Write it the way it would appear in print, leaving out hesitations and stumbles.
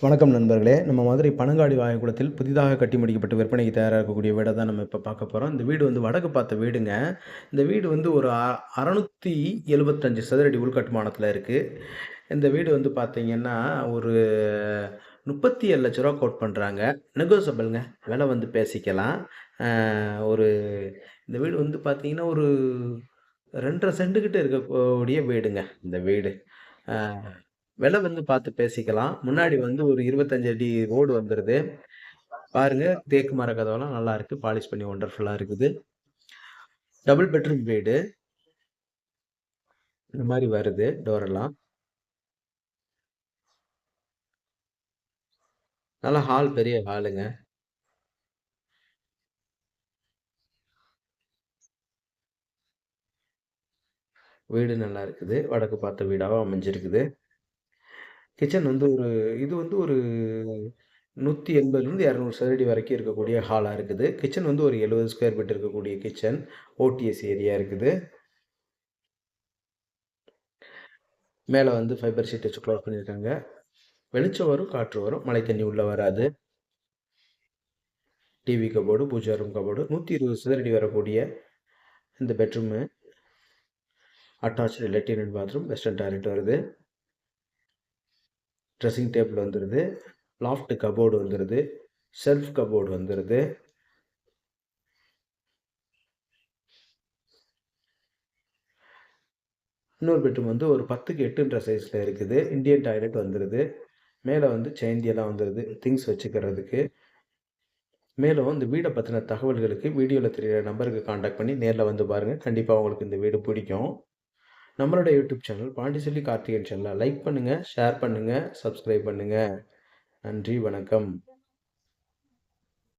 வணக்கம் நண்பர்களே. நம்ம மதுரை பனங்காடி வாகைக்குளத்தில் புதிதாக கட்டி முடிக்கப்பட்டு விற்பனைக்கு தயாரா இருக்கக்கூடிய வீட தான் நம்ம இப்ப பார்க்க போறோம். இந்த வீடு வந்து வடக்கு பார்த்த வீடுங்க. இந்த வீடு வந்து ஒரு 675 சதுர அடி உள்கட்டுமானத்தில இருக்கு. இந்த வீடு வந்து பார்த்தீங்கன்னா, ஒரு ரூ. 37,00,000 கோட் பண்றாங்க. நெகோஷியபிள்ங்க. விலை வந்து பேசிக்கலாம். அ ஒரு இந்த வீடு வந்து பார்த்தீங்கன்னா, ஒரு 2 1/2 சென்ட் கிட்ட இருக்கக்கூடிய வீடுங்க, இந்த வீடு. அ விலை வந்து பார்த்து பேசிக்கலாம். முன்னாடி வந்து ஒரு 25 அடி ரோடு வந்துருது. பாருங்க, தேக்கு மர கதவெல்லாம் நல்லா இருக்கு. பாலிஷ் பண்ணி ஒண்டர்ஃபுல்லா இருக்குது. டபுள் பெட்ரூம் வீடு. இந்த மாரி வருது டோர் எல்லாம். நல்லா ஹால், பெரிய ஹாலுங்க. வீடு நல்லா இருக்குது. வடக்கு பார்த்த வீடாவும் அமைஞ்சிருக்குது. கிச்சன் வந்து இது வந்து ஒரு 180லிருந்து 200 சதுரடி வரைக்கும் இருக்கக்கூடிய ஹாலா இருக்குது. கிச்சன் வந்து ஒரு 70 ஸ்கொயர் ஃபீட் இருக்கக்கூடிய கிச்சன். ஓடிஎஸ் ஏரியா இருக்குது. மேல வந்து ஃபைபர் ஷீட் வச்சு க்ளோஸ் பண்ணியிருக்காங்க. வெளிச்சம் வரும், காற்று வரும். மழை தண்ணி உள்ள வராது. TV cupboard, puja room cupboard, 120 சதுரடி வரக்கூடிய இந்த bedroom. Attached latrine and bathroom, western toilet வருது. ட்ரெஸ்ஸிங் டேபிள் வந்துருது. லாஃப்ட் கப்போர்டு வந்துருது. ஷெல்ஃப் கப்போர்டு வந்துருது. இன்னொரு பெட்ரூம் வந்து ஒரு 10க்கு 8ன்ற சைஸ்ல இருக்குது. இந்தியன் டாய்லெட் வந்துருது. மேல வந்து செயின்டி எல்லாம் வந்துருது. திங்ஸ் வச்சுக்கிறதுக்கு. மேலும் இந்த வீட பத்தின தகவல்களுக்கு வீடியோல தெரியிற நம்பருக்கு கான்டாக்ட் பண்ணி நேர்ல வந்து பாருங்க. கண்டிப்பா உங்களுக்கு இந்த வீடு பிடிக்கும். நம்மளோட யூடியூப் சேனல் பாண்டிச்செல்வி கார்த்திகேயன் சேனலை லைக் பண்ணுங்க, ஷேர் பண்ணுங்க, சப்ஸ்கிரைப் பண்ணுங்க. நன்றி, வணக்கம்.